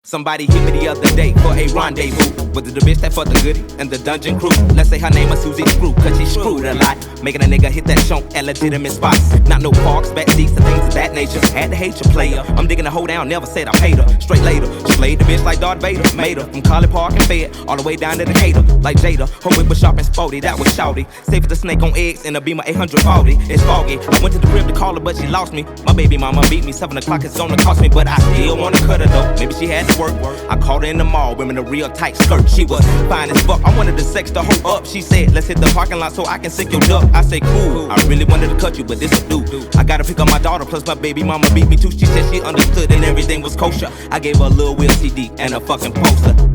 Somebody hit me the other day for a rendezvous. Was it the bitch that fucked the goodie and the dungeon crew? Let's say her name was Susie Screw, cause she screwed a lot, making a nigga hit that chunk at legitimate spots. Not no parks, backseats, and things of that nature. Had to hate your player. I'm digging the hoe down, never said I paid her. Straight later, she played the bitch like Darth Vader. Made her from College Park and Fed, all the way down to Decatur. Like Jada, her whip was sharp and sporty, that was shouty. Safe as the snake on eggs in a Beamer 840. It's foggy, I went to the crib to call her, but she lost me. My baby mama beat me, 7 o'clock is gonna cost me, but I still wanna cut her though. Maybe she had to work. I called her in the mall, wearing a real tight skirt. She was fine as fuck, I wanted to sex the hoe up. She said, let's hit the parking lot so I can sick your duck. I said, cool, I really wanted to cut you, but this will do. I gotta pick up my daughter, plus my baby mama beat me too. She said she understood and everything was kosher. I gave her a little Will CD and a fucking poster.